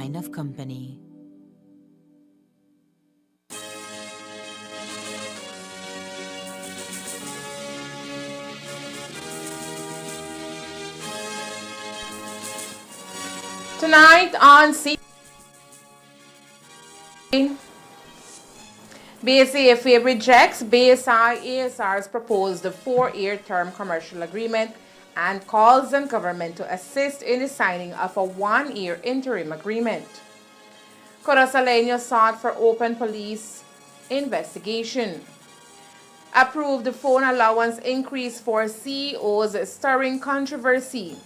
kind of company. Tonight on CTV3, BSAFA rejects BSI-ASR's proposed 4-year term commercial agreement and calls on government to assist in the signing of a 1-year interim agreement. Corosaleño sought for open police investigation. Approved phone allowance increase for CEOs stirring controversy.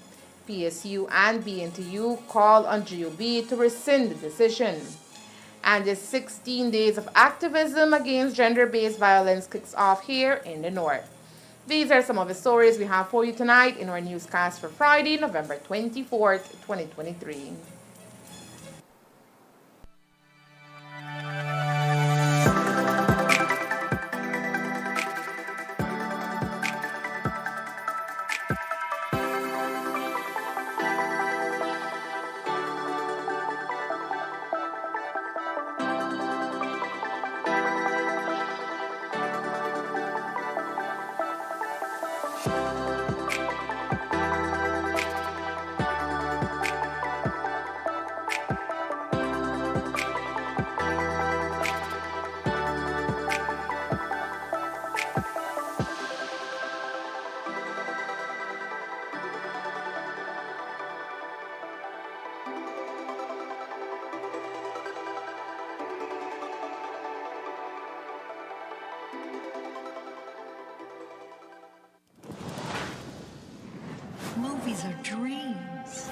PSU and BNTU call on GOB to rescind the decision. And the 16 days of activism against gender-based violence kicks off here in the North. These are some of the stories we have for you tonight in our newscast for Friday, November 24th, 2023. Movies are dreams.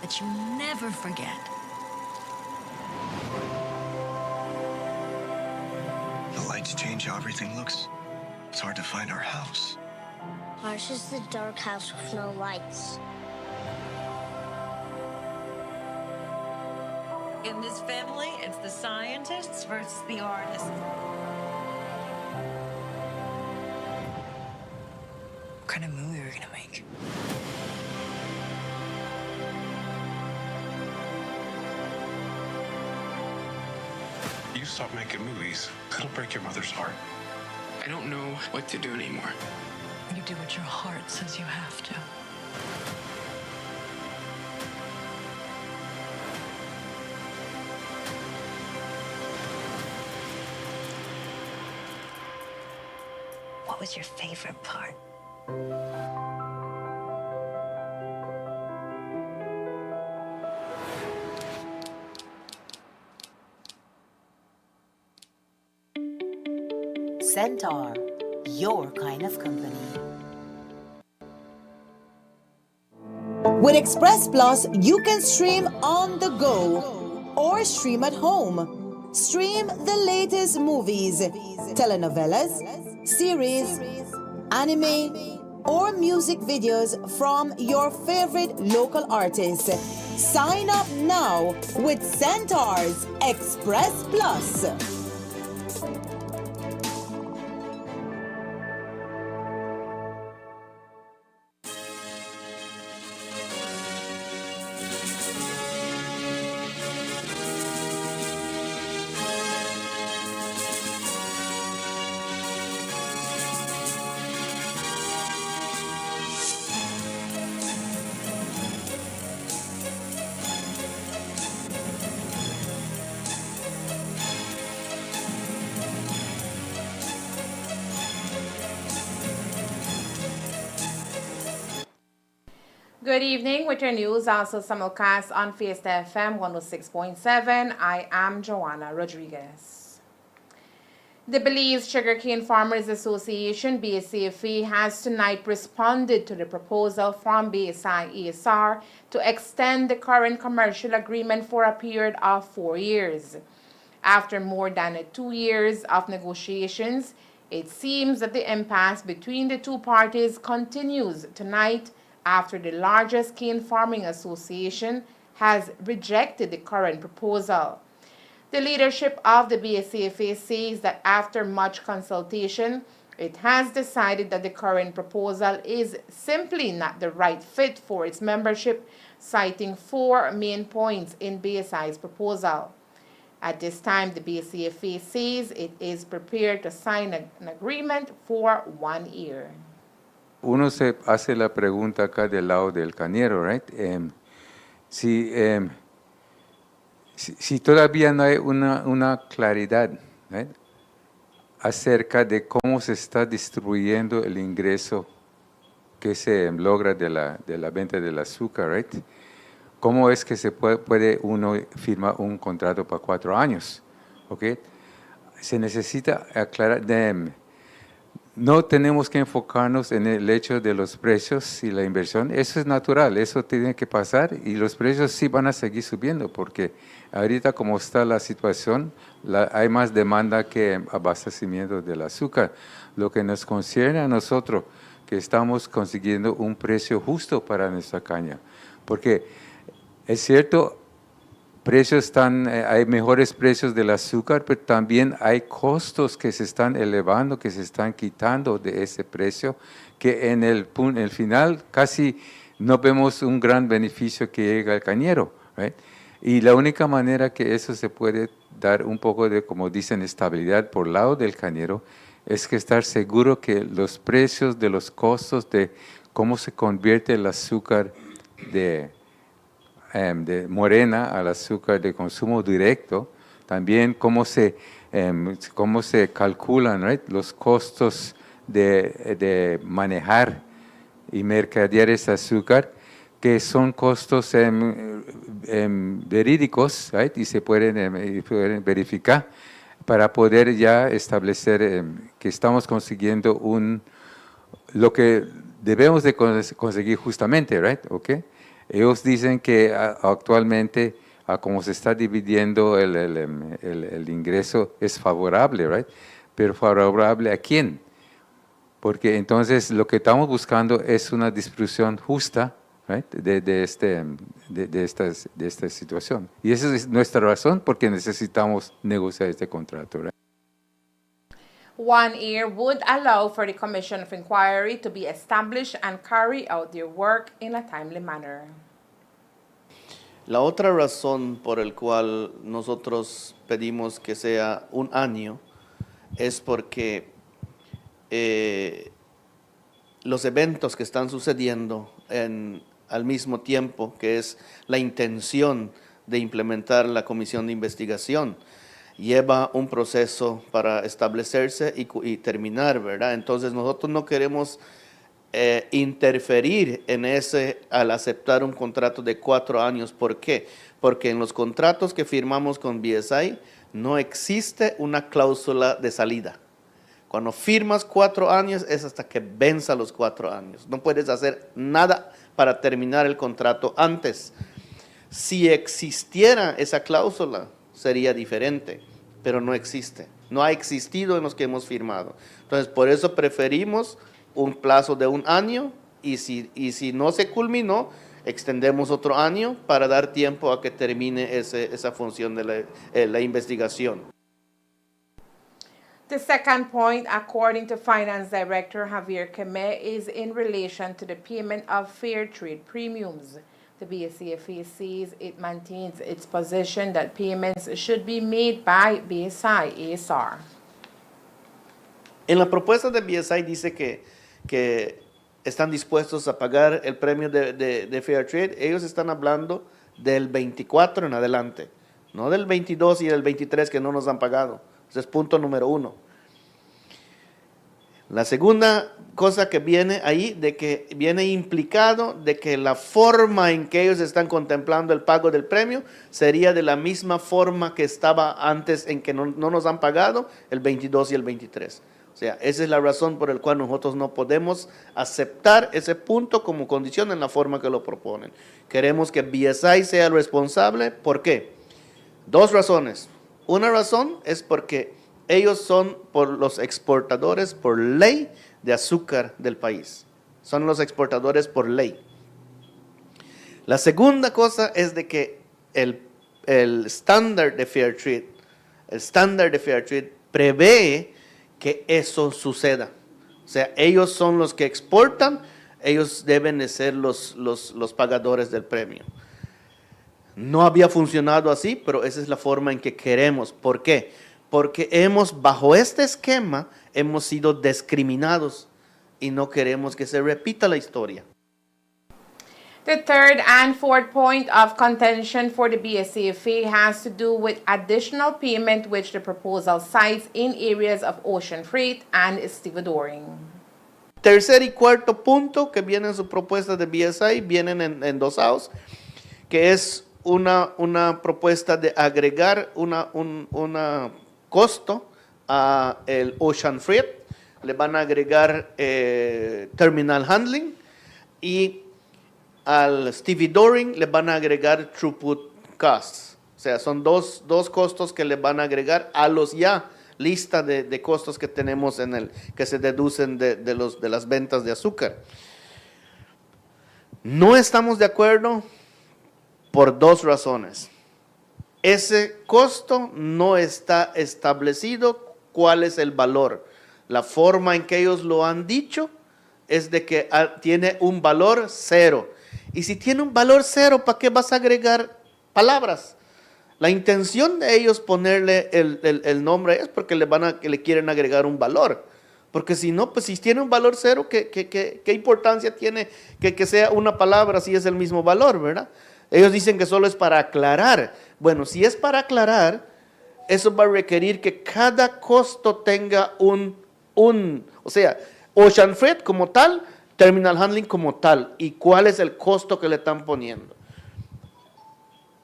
That you never forget. The lights change how everything looks. It's hard to find our house. Ours is the dark house with no lights. In this family, it's the scientists versus the artists. What kind of movie are we gonna make? You stop making movies, it'll break your mother's heart. I don't know what to do anymore. You do what your heart says you have to. What was your favorite part? Centaur, your kind of company. With Express Plus, you can stream on the go or stream at home. Stream the latest movies, telenovelas, series, anime, or music videos from your favorite local artists. Sign up now with Centaur's Express Plus. Good evening with your news, also simulcast on Fiesta FM 106.7. I am Joanna Rodriguez. The Belize Sugarcane Farmers Association, BSAFA, has tonight responded to the proposal from BSI-ASR to extend the current commercial agreement for a period of 4 years. After more than 2 years of negotiations, it seems that the impasse between the two parties continues tonight after the largest cane farming association has rejected the current proposal. The leadership of the BSAFA says that after much consultation It has decided that the current proposal is simply not the right fit for its membership, citing 4 main points in BSI's proposal. At this time, the BCFA says it is prepared to sign an agreement for 1 year. Uno se hace la pregunta acá del lado del cañero, right? Si todavía no hay una claridad, right, acerca de cómo se está distribuyendo el ingreso que se logra de la venta del azúcar, right? ¿Cómo es que se puede uno firmar un contrato para 4 años? ¿Okay? Se necesita aclarar, no tenemos que enfocarnos en el hecho de los precios y la inversión. Eso es natural, eso tiene que pasar y los precios sí van a seguir subiendo porque ahorita como está la situación, hay más demanda que abastecimiento del azúcar. Lo que nos concierne a nosotros, que estamos consiguiendo un precio justo para nuestra caña. Porque es cierto, hay mejores precios del azúcar, pero también hay costos que se están elevando, que se están quitando de ese precio, que en el final casi no vemos un gran beneficio que llega al cañero, right? Y la única manera que eso se puede dar un poco de, como dicen, estabilidad por lado del cañero, es que estar seguro que los precios de los costos de cómo se convierte el azúcar de morena al azúcar de consumo directo, también cómo se calculan, right, los costos de manejar y mercadear ese azúcar, que son costos verídicos, right, y se pueden verificar para poder ya establecer que estamos consiguiendo lo que debemos de conseguir justamente, right, okay? Ellos dicen que actualmente, como se está dividiendo el ingreso, es favorable, right? Pero ¿favorable a quién? Porque entonces lo que estamos buscando es una distribución justa, right, de esta situación. Y esa es nuestra razón porque necesitamos negociar este contrato, right? 1 year would allow for the Commission of Inquiry to be established and carry out their work in a timely manner. La otra razón por la cual nosotros pedimos que sea 1 año es porque los eventos que están sucediendo al mismo tiempo, que es la intención de implementar la comisión de investigación, lleva un proceso para establecerse y terminar, ¿verdad? Entonces nosotros no queremos interferir en al aceptar un contrato de 4 años. ¿Por qué? Porque en los contratos que firmamos con BSI no existe una cláusula de salida. Cuando firmas 4 años es hasta que venza los 4 años. No puedes hacer nada para terminar el contrato antes. Si existiera esa cláusula, sería diferente, pero no existe. No ha existido en los que hemos firmado. Entonces, por eso preferimos un plazo de 1 año y si no se culminó, extendemos otro año para dar tiempo a que termine esa función de la investigación. The second point, according to Finance Director Javier Queme, is in relation to the payment of fair trade premiums. The BSCFA says it maintains its position that payments should be made by BSI ASR. En la propuesta de BSI dice que están dispuestos a pagar el premio de Fair Trade. Ellos están hablando del 24 en adelante, no del 22 y del 23 que no nos han pagado. Ese es punto número 1. La segunda cosa que viene ahí, de que viene implicado de que la forma en que ellos están contemplando el pago del premio sería de la misma forma que estaba antes en que no nos han pagado el 22 y el 23. O sea, esa es la razón por la cual nosotros no podemos aceptar ese punto como condición en la forma que lo proponen. Queremos que BSI sea el responsable. ¿Por qué? 2 razones. Una razón es porque ellos son los exportadores por ley de azúcar del país. Son los exportadores por ley. La segunda cosa es de que el estándar de Fair Trade prevé que eso suceda. O sea, ellos son los que exportan, ellos deben de ser los pagadores del premio. No había funcionado así, pero esa es la forma en que queremos. ¿Por qué? Porque bajo este esquema, hemos sido discriminados y no queremos que se repita la historia. The third and fourth point of contention for the BSCFA has to do with additional payment which the proposal cites in areas of ocean freight and stevedoring. Tercer y cuarto punto que viene en su propuesta de BSI vienen endosados, que es una propuesta de agregar un costo a el ocean freight. Le van a agregar terminal handling y al stevedoring le van a agregar throughput costs. O sea, son dos costos que le van a agregar a los ya lista de costos que tenemos que se deducen de las ventas de azúcar. No estamos de acuerdo por dos razones. Ese costo no está establecido cuál es el valor. La forma en que ellos lo han dicho es de que tiene un valor cero. Y si tiene un valor cero, ¿para qué vas a agregar palabras? La intención de ellos ponerle el nombre es porque le quieren agregar un valor. Porque si no, pues si tiene un valor cero, ¿qué importancia tiene que sea una palabra si es el mismo valor, verdad? Ellos dicen que solo es para aclarar. Bueno, si es para aclarar, eso va a requerir que cada costo tenga o sea, ocean freight como tal, terminal handling como tal, y cuál es el costo que le están poniendo.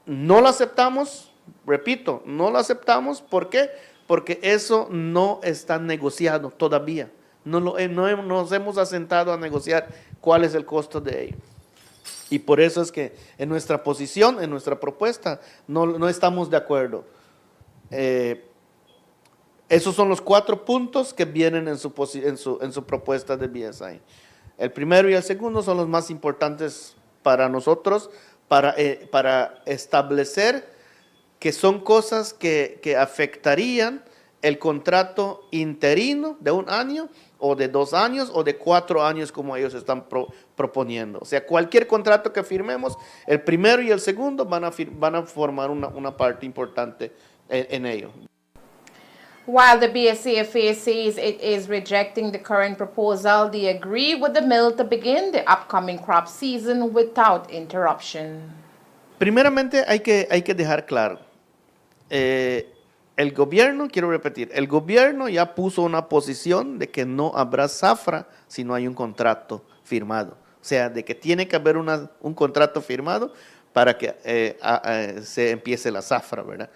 No lo aceptamos, repito, no lo aceptamos. ¿Por qué? Porque eso no está negociado todavía. No nos hemos asentado a negociar cuál es el costo de ello. Y por eso es que en nuestra posición, en nuestra propuesta, no estamos de acuerdo. Esos son los 4 puntos que vienen en su propuesta de BSI. El primero y el segundo son los más importantes para nosotros, para establecer que son cosas que afectarían el contrato interino de 1 año o de 2 años o de 4 años como ellos están proponiendo. O sea, cualquier contrato que firmemos, el primero y el segundo van a formar una parte importante en ello. While the BSCFA says it is rejecting the current proposal, they agree with the mill to begin the upcoming crop season without interruption. Primeramente hay que dejar claro, el gobierno, quiero repetir, el gobierno ya puso una posición de que no habrá zafra si no hay un contrato firmado. O sea, de que tiene que haber un contrato firmado para que se empiece la zafra, ¿verdad?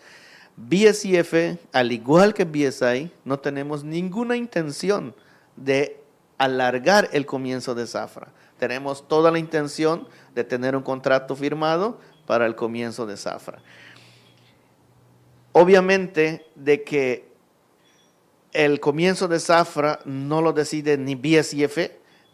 BSCF, al igual que BSI, no tenemos ninguna intención de alargar el comienzo de zafra. Tenemos toda la intención de tener un contrato firmado para el comienzo de zafra. Obviamente de que el comienzo de zafra no lo decide ni BSCF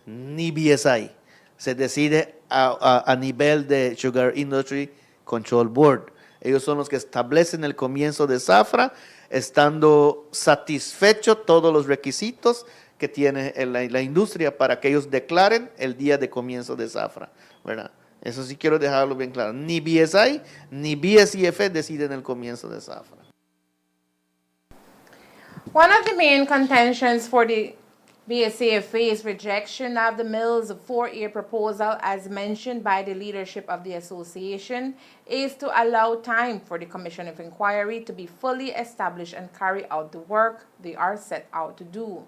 ni BSI. Se decide a nivel de Sugar Industry Control Board. Ellos son los que establecen el comienzo de zafra, estando satisfechos todos los requisitos que tiene la industria para que ellos declaren el día de comienzo de zafra, ¿verdad? Eso sí quiero dejarlo bien claro. Ni BSI ni BSCF deciden el comienzo de zafra. One of the main contentions for the BSCFA's rejection of the mill's 4-year proposal, as mentioned by the leadership of the association, is to allow time for the Commission of Inquiry to be fully established and carry out the work they are set out to do.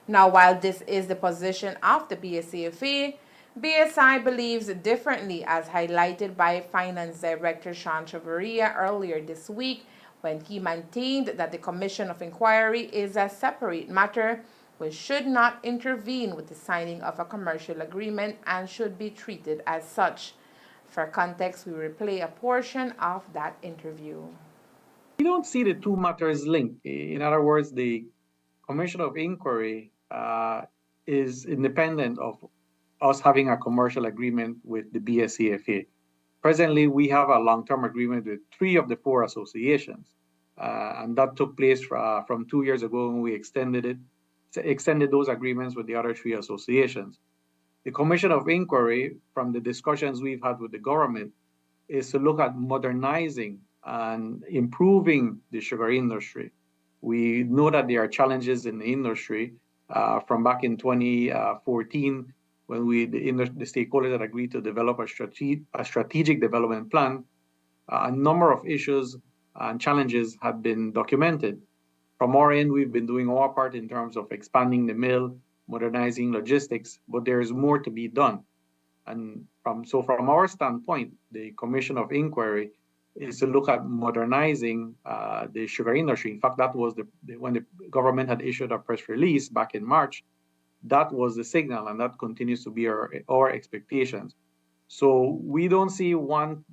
Now, while this is the position of the BSCFA, BSI believes differently, as highlighted by Finance Director Sean Chavarria earlier this week, when he maintained that the Commission of Inquiry is a separate matter which should not intervene with the signing of a commercial agreement and should be treated as such. For context, we will play a portion of that interview. We don't see the two matters linked. In other words, the Commission of Inquiry is independent of us having a commercial agreement with the BSCFA. Presently, we have a long-term agreement with 3 of the 4 associations, and that took place from 2 years ago when we extended it extended those agreements with the other three associations. The Commission of Inquiry, from the discussions we've had with the government, is to look at modernizing and improving the sugar industry. We know that there are challenges in the industry from back in 2014 when the stakeholders had agreed to develop a strategic development plan. A number of issues and challenges have been documented. From our end, we've been doing our part in terms of expanding the mill, modernizing logistics, but there's more to be done. And from our standpoint, the Commission of Inquiry is to look at modernizing the sugar industry. In fact, that was when the government had issued a press release back in March, that was the signal, and that continues to be our expectations. So we don't see one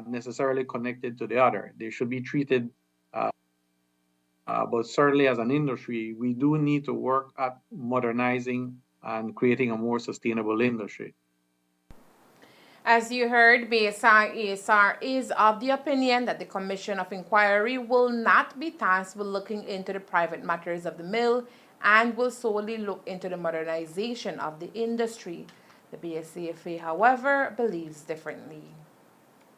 necessarily connected to the other. They should be treated, but certainly as an industry, we do need to work at modernizing and creating a more sustainable industry. As you heard, BSI-ASR is of the opinion that the Commission of Inquiry will not be tasked with looking into the private matters of the mill and will solely look into the modernization of the industry. The BSCFA, however, believes differently.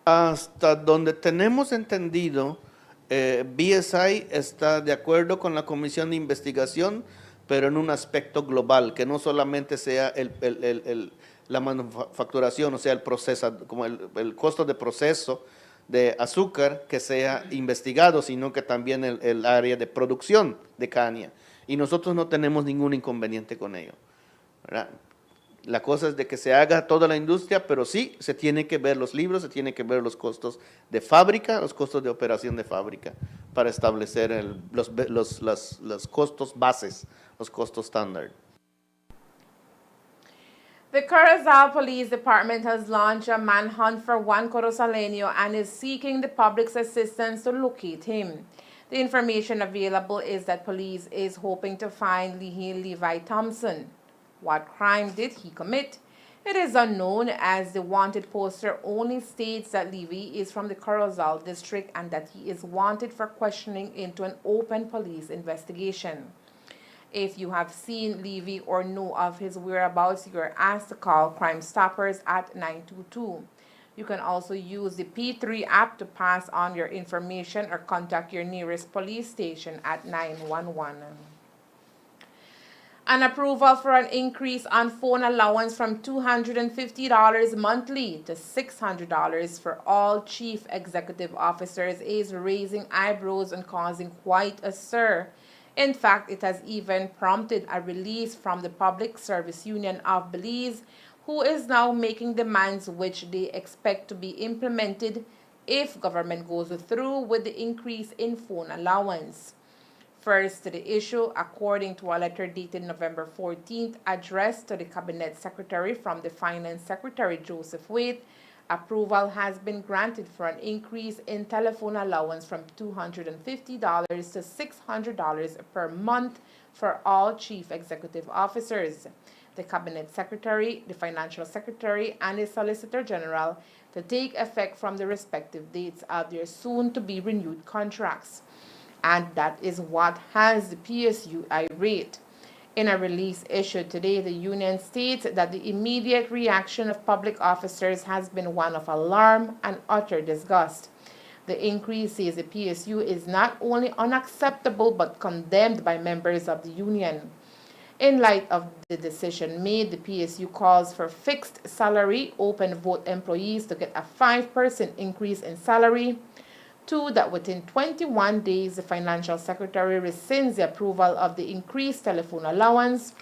Hasta donde tenemos entendido, BSI está de acuerdo con la Comisión de Investigación, pero en un aspecto global, que no solamente sea la manufacturación, o sea, el proceso, como el costo de proceso de azúcar que sea investigado, sino que también el área de producción de caña. Y nosotros no tenemos ningún inconveniente con ello, ¿verdad? La cosa es de que se haga toda la industria, pero sí se tiene que ver los libros, se tiene que ver los costos de fábrica, los costos de operación de fábrica, para establecer los costos bases, los costos estándar. The Corozal Police Department has launched a manhunt for one Corozaleño and is seeking the public's assistance to locate him. The information available is that police is hoping to find Levi Thompson. What crime did he commit? It is unknown, as the wanted poster only states that Levy is from the Corozal district and that he is wanted for questioning into an open police investigation. If you have seen Levy or know of his whereabouts, you are asked to call Crime Stoppers at 922. You can also use the P3 app to pass on your information or contact your nearest police station at 911. An approval for an increase on phone allowance from $250 monthly to $600 for all chief executive officers is raising eyebrows and causing quite a stir. In fact, it has even prompted a release from the Public Service Union of Belize, who is now making demands which they expect to be implemented if government goes through with the increase in phone allowance. First to the issue, according to a letter dated November 14th, addressed to the Cabinet Secretary from the Finance Secretary Joseph Waite, approval has been granted for an increase in telephone allowance from $250 to $600 per month for all chief executive officers, the Cabinet Secretary, the Financial Secretary, and the Solicitor General to take effect from the respective dates of their soon-to-be renewed contracts. And that is what has the PSU irate. In a release issued today, the union states that the immediate reaction of public officers has been one of alarm and utter disgust. The increase, says the PSU, is not only unacceptable but condemned by members of the union. In light of the decision made, the PSU calls for fixed salary open vote employees to get a 5% increase in salary. 2, that within 21 days, the Financial Secretary rescinds the approval of the increased telephone allowance.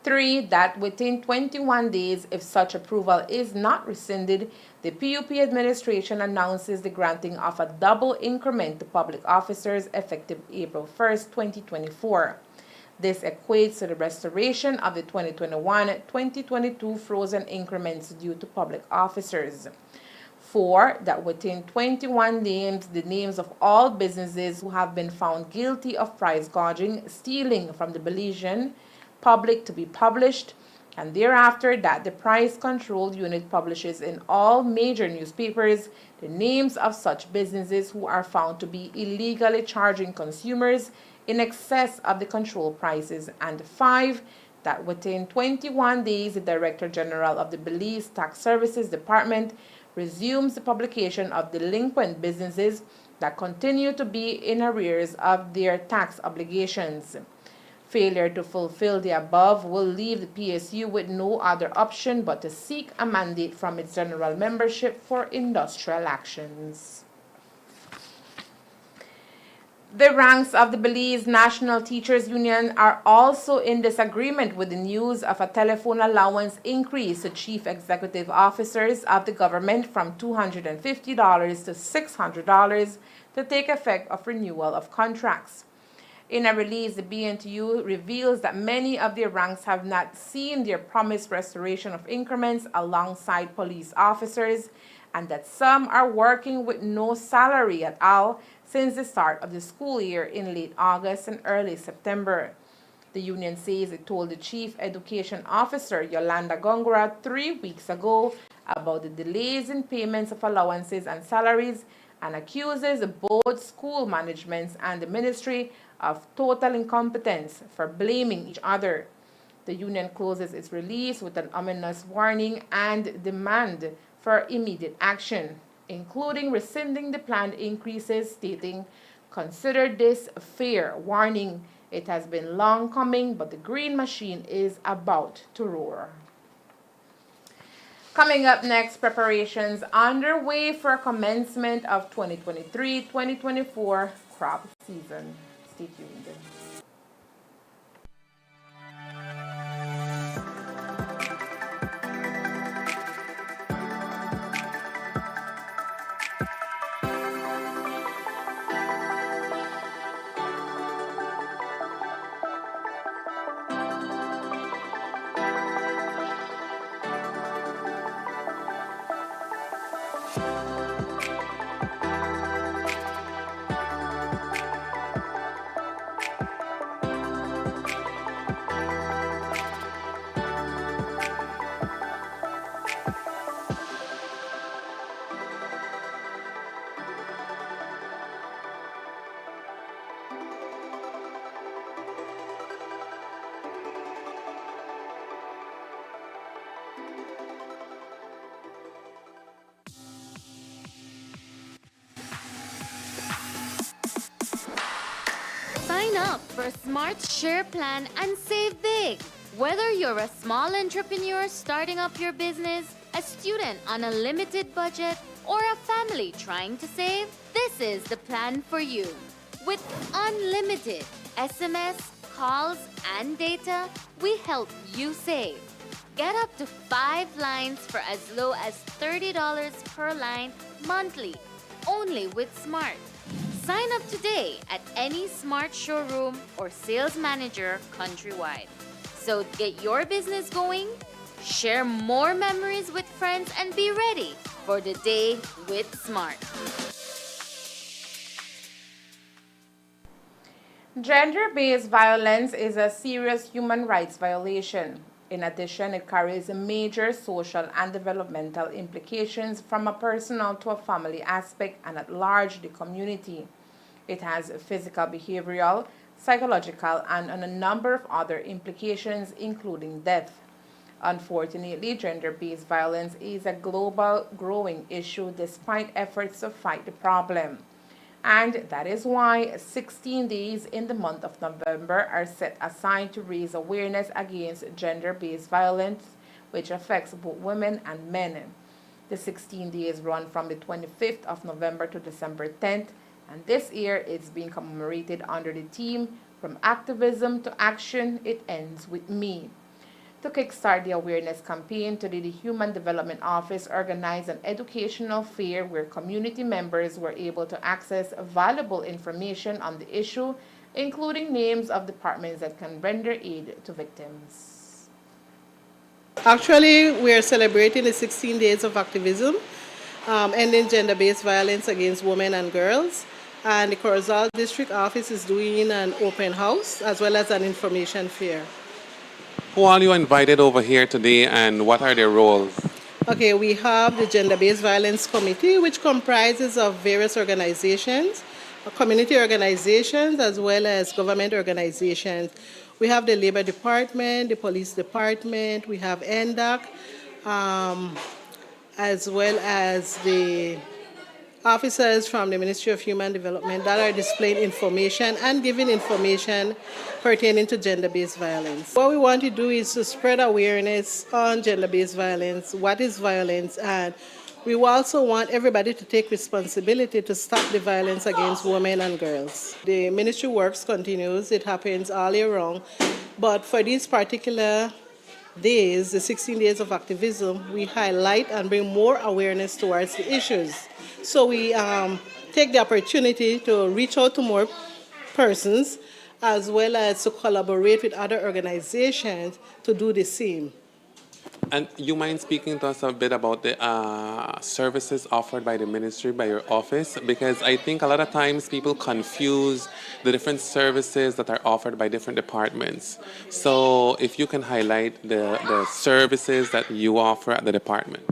3, that within 21 days, if such approval is not rescinded, the PUP administration announces the granting of a double increment to public officers effective April 1st, 2024. This equates to the restoration of the 2021-2022 frozen increments due to public officers. 4, that within 21 days, the names of all businesses who have been found guilty of price gouging, stealing from the Belizean public to be published, and thereafter that the Price Control Unit publishes in all major newspapers the names of such businesses who are found to be illegally charging consumers in excess of the control prices, and 5, that within 21 days, the Director General of the Belize Tax Services Department resumes the publication of delinquent businesses that continue to be in arrears of their tax obligations. Failure to fulfill the above will leave the PSU with no other option but to seek a mandate from its general membership for industrial actions. The ranks of the Belize National Teachers Union are also in disagreement with the news of a telephone allowance increase to chief executive officers of the government from $250 to $600 to take effect of renewal of contracts. In a release, the BNTU reveals that many of their ranks have not seen their promised restoration of increments alongside police officers, and that some are working with no salary at all since the start of the school year in late August and early September. The union says it told the Chief Education Officer, Yolanda Gongora, 3 weeks ago about the delays in payments of allowances and salaries, and accuses both school managements and the ministry of total incompetence for blaming each other. The union closes its release with an ominous warning and demand for immediate action, including rescinding the planned increases, stating, "Consider this fair warning. It has been long coming, but the green machine is about to roar." Coming up next, preparations underway for commencement of 2023-2024 crop season. Stay tuned. Sign up for Smart Share Plan and save big. Whether you're a small entrepreneur starting up your business, a student on a limited budget, or a family trying to save, this is the plan for you. With unlimited SMS, calls, and data, we help you save. Get up to 5 lines for as low as $30 per line monthly, only with Smart. Sign up today at any Smart showroom or sales manager countrywide. So get your business going, share more memories with friends, and be ready for the day with Smart. Gender-based violence is a serious human rights violation. In addition, it carries major social and developmental implications from a personal to a family aspect and at large the community. It has physical, behavioral, psychological, and a number of other implications, including death. Unfortunately, gender-based violence is a global growing issue despite efforts to fight the problem. And that is why 16 days in the month of November are set aside to raise awareness against gender-based violence, which affects both women and men. The 16 days run from the 25th of November to December 10th, and this year it's being commemorated under the theme, "From Activism to Action, It Ends With Me." To kickstart the awareness campaign, today the Human Development Office organized an educational fair where community members were able to access valuable information on the issue, including names of departments that can render aid to victims. Actually, we're celebrating the 16 days of activism, ending gender-based violence against women and girls. And the Corozal District Office is doing an open house as well as an information fair. Who are you invited over here today and what are their roles? Okay, we have the Gender-Based Violence Committee, which comprises of various organizations, community organizations as well as government organizations. We have the Labor Department, the Police Department, we have NDOC, as well as the officers from the Ministry of Human Development that are displaying information and giving information pertaining to gender-based violence. What we want to do is to spread awareness on gender-based violence, what is violence, and we also want everybody to take responsibility to stop the violence against women and girls. The ministry works continues, it happens all year round, but for these particular days, the 16 days of activism, we highlight and bring more awareness towards the issues. So we take the opportunity to reach out to more persons as well as to collaborate with other organizations to do the same. And you mind speaking to us a bit about the services offered by the ministry, by your office? Because I think a lot of times people confuse the different services that are offered by different departments. So if you can highlight the services that you offer at the department.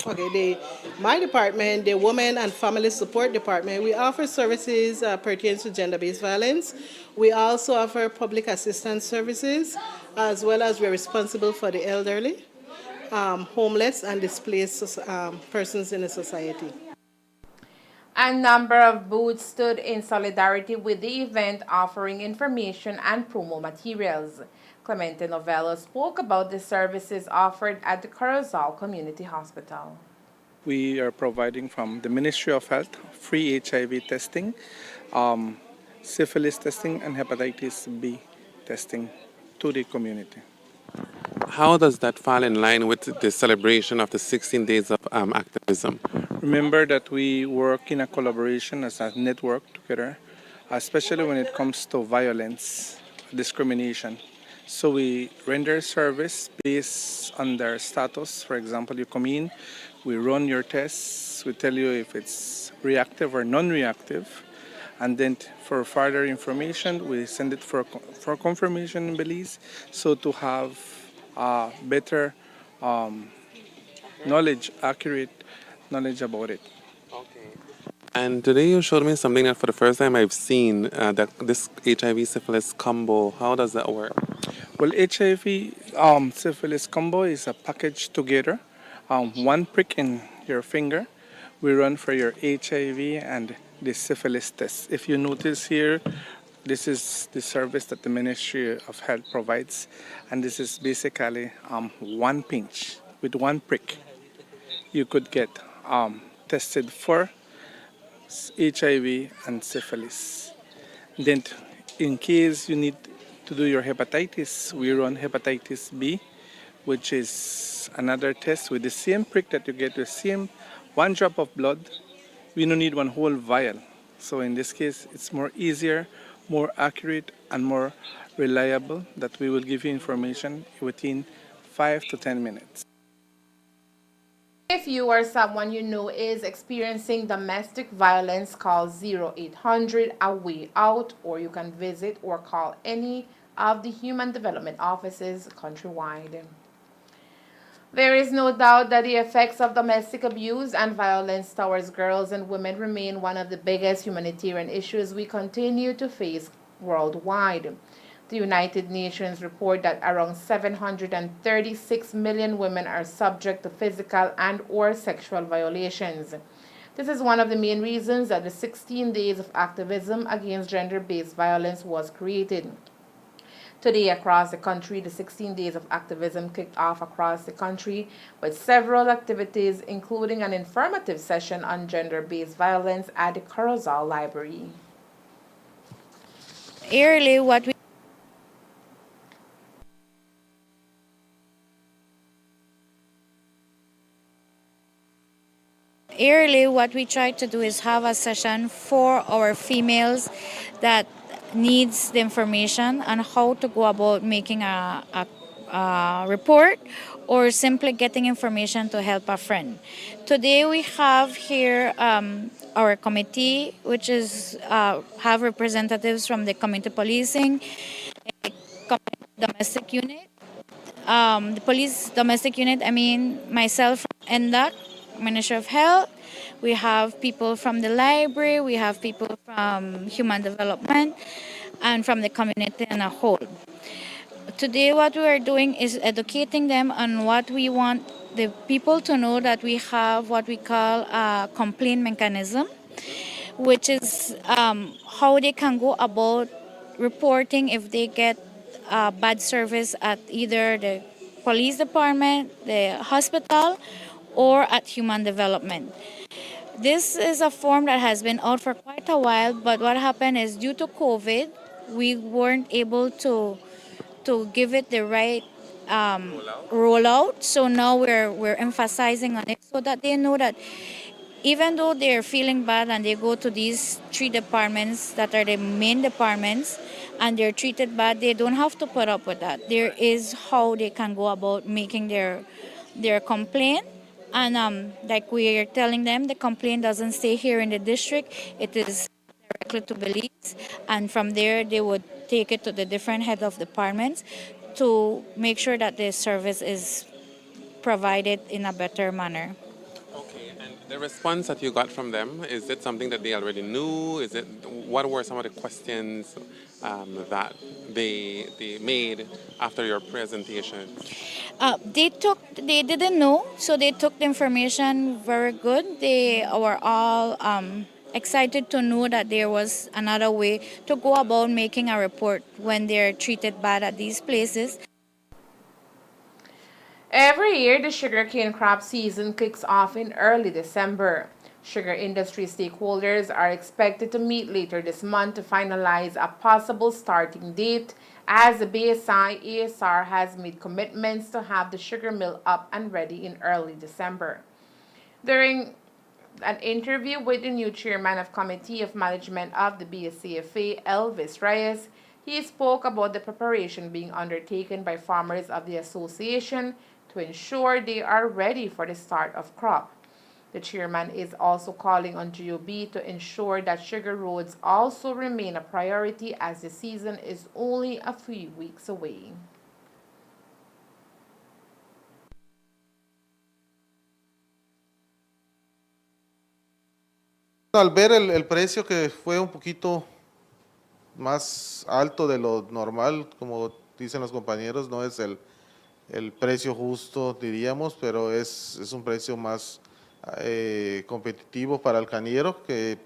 Okay, my department, the Women and Family Support Department, we offer services pertaining to gender-based violence. We also offer public assistance services, as well as we're responsible for the elderly, homeless and displaced persons in the society. A number of booths stood in solidarity with the event, offering information and promo materials. Clemente Novello spoke about the services offered at the Corozal Community Hospital. We are providing from the Ministry of Health free HIV testing, syphilis testing, and hepatitis B testing to the community. How does that fall in line with the celebration of the 16 days of activism? Remember that we work in a collaboration as a network together, especially when it comes to violence, discrimination. So we render service based on their status. For example, you come in, we run your tests, we tell you if it's reactive or non-reactive, and then for further information, we send it for confirmation in Belize, so to have better knowledge, accurate knowledge about it. And today you showed me something that for the first time I've seen, that this HIV syphilis combo. How does that work? Well, HIV syphilis combo is a package together. One prick in your finger, we run for your HIV and the syphilis test. If you notice here, this is the service that the Ministry of Health provides, and this is basically one pinch with one prick. You could get tested for HIV and syphilis. Then, in case you need to do your hepatitis, we run hepatitis B, which is another test with the same prick that you get, the same one drop of blood. We don't need one whole vial. So in this case, it's more easier, more accurate, and more reliable that we will give you information within 5 to 10 minutes. If you or someone you know is experiencing domestic violence, call 0800 A Way Out, or you can visit or call any of the Human Development Offices countrywide. There is no doubt that the effects of domestic abuse and violence towards girls and women remain one of the biggest humanitarian issues we continue to face worldwide. The United Nations report that around 736 million women are subject to physical and or sexual violations. This is one of the main reasons that the 16 days of activism against gender-based violence was created. Today across the country, the 16 days of activism kicked off across the country with several activities, including an informative session on gender-based violence at the Corozal Library. Yearly, what we try to do is have a session for our females that needs the information on how to go about making a report or simply getting information to help a friend. Today we have here our committee, which is have representatives from the community policing, domestic unit, the police domestic unit, myself from NDOC, Ministry of Health, we have people from the library, we have people from Human Development, and from the community in a whole. Today, what we are doing is educating them on what we want the people to know, that we have what we call a complaint mechanism, which is how they can go about reporting if they get bad service at either the police department, the hospital, or at human development. This is a form that has been out for quite a while, but what happened is due to COVID, we weren't able to give it the right rollout. So now we're emphasizing on it so that they know that even though they're feeling bad and they go to these 3 departments that are the main departments and they're treated bad, they don't have to put up with that. There is how they can go about making their complaint. And like we are telling them, the complaint doesn't stay here in the district. It is directly to Belize. And from there, they would take it to the different head of departments to make sure that the service is provided in a better manner. Okay, and the response that you got from them, is it something that they already knew? What were some of the questions that they made after your presentation? They didn't know, so they took the information very good. They were all excited to know that there was another way to go about making a report when they're treated bad at these places. Every year, the sugarcane crop season kicks off in early December. Sugar industry stakeholders are expected to meet later this month to finalize a possible starting date, as the BSI ASR has made commitments to have the sugar mill up and ready in early December. During an interview with the new chairman of Committee of Management of the BSCFA, Elvis Reyes, he spoke about the preparation being undertaken by farmers of the association to ensure they are ready for the start of crop. The chairman is also calling on GOB to ensure that sugar roads also remain a priority, as the season is only a few weeks away. Al ver el precio, que fue un poquito más alto de lo normal, como dicen los compañeros, no es el precio justo, diríamos, pero es un precio más competitivo para el cañero, que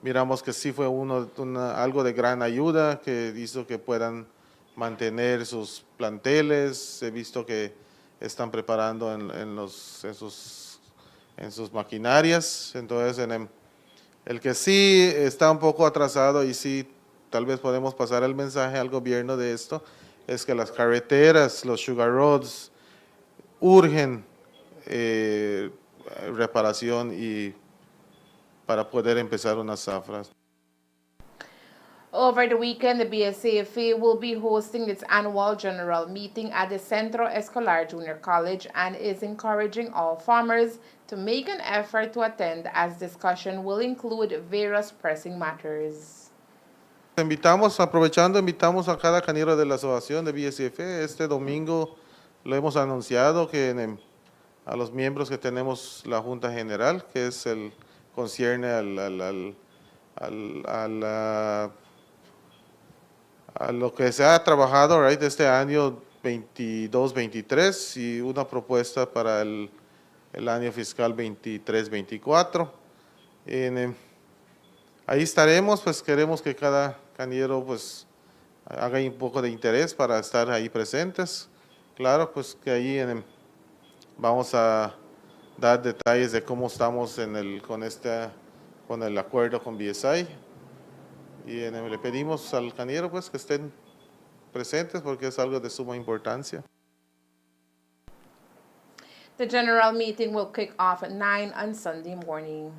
miramos que sí fue algo de gran ayuda, que hizo que puedan mantener sus planteles. He visto que están preparando en sus maquinarias. Entonces, el que sí está un poco atrasado, y sí tal vez podemos pasar el mensaje al gobierno de esto, es que las carreteras, los sugar roads, urgen reparación y para poder empezar unas zafras. Over the weekend, the BSCFA will be hosting its annual general meeting at the Centro Escolar Junior College and is encouraging all farmers to make an effort to attend, as discussion will include various pressing matters. Invitamos a cada cañero de la asociación de BSCFA. Este domingo lo hemos anunciado, que a los miembros que tenemos la Junta General, que es concierne a lo que se ha trabajado de este año 22-23 y una propuesta para el año fiscal 23-24. Ahí estaremos, pues queremos que cada cañero pues haga un poco de interés para estar ahí presentes. Claro, pues que ahí vamos a dar detalles de cómo estamos con el acuerdo con BSI. Y le pedimos al cañero pues que estén presentes porque es algo de suma importancia. The general meeting will kick off at 9 on Sunday morning.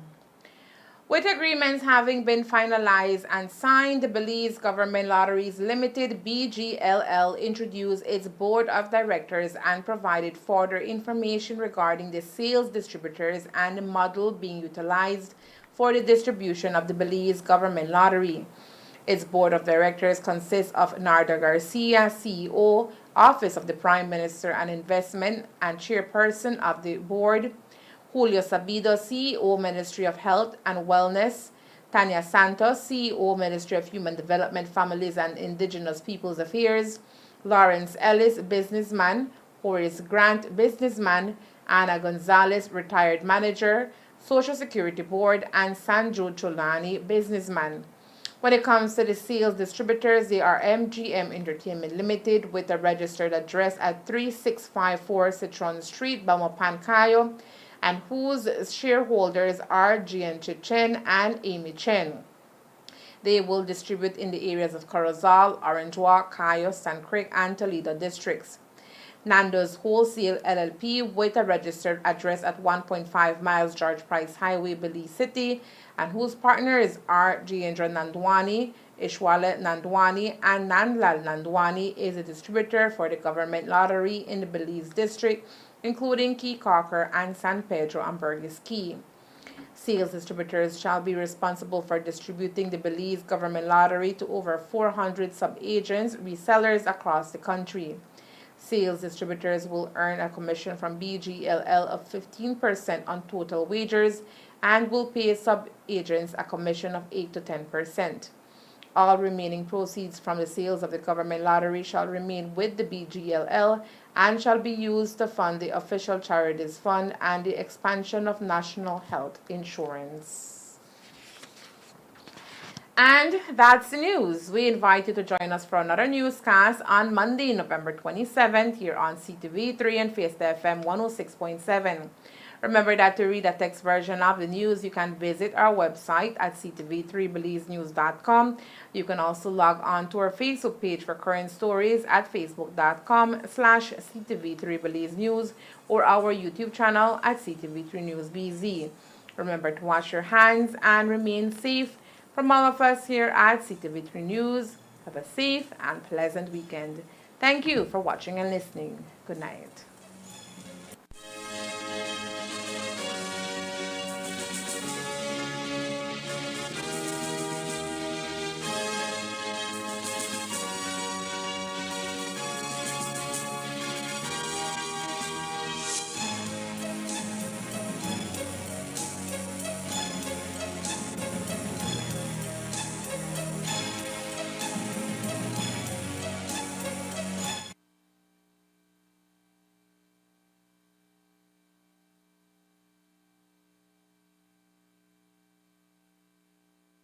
With agreements having been finalized and signed, the Belize Government Lotteries Limited (BGLL) introduced its board of directors and provided further information regarding the sales distributors and the model being utilized for the distribution of the Belize Government Lottery. Its board of directors consists of Narda Garcia, CEO, Office of the Prime Minister and Investment, and chairperson of the board, Julio Sabido, CEO, Ministry of Health and Wellness. Tanya Santos, CEO, Ministry of Human Development, Families and Indigenous Peoples Affairs. Lawrence Ellis, businessman. Horace Grant, businessman. Anna Gonzalez, retired manager. Social Security Board, and Sanju Cholani, businessman. When it comes to the sales distributors, they are MGM Entertainment Limited with a registered address at 3654 Citron Street, Belmopan, Cayo, and whose shareholders are Jian Chen and Amy Chen. They will distribute in the areas of Corozal, Orange Walk, Cayo, San Creek, and Toledo districts. Nando's Wholesale LLP with a registered address at 1.5 miles George Price Highway, Belize City, and whose partners are Jayendra Nandwani, Ishwale Nandwani, and Nandlal Nandwani, is a distributor for the government lottery in the Belize district, including Key Cocker and San Pedro and Burgess Key. Sales distributors shall be responsible for distributing the Belize government lottery to over 400 sub-agents, resellers across the country. Sales distributors will earn a commission from BGLL of 15% on total wagers and will pay sub-agents a commission of 8 to 10%. All remaining proceeds from the sales of the government lottery shall remain with the BGLL and shall be used to fund the official charities fund and the expansion of national health insurance. And that's the news. We invite you to join us for another newscast on Monday, November 27th, here on CTV3 and Fiesta FM 106.7. Remember that to read a text version of the news, you can visit our website at ctv3belizenews.com. You can also log on to our Facebook page for current stories at facebook.com/ctv3belizenews or our YouTube channel at ctv3newsbz. Remember to wash your hands and remain safe. From all of us here at CTV3 News, have a safe and pleasant weekend. Thank you for watching and listening. Good night.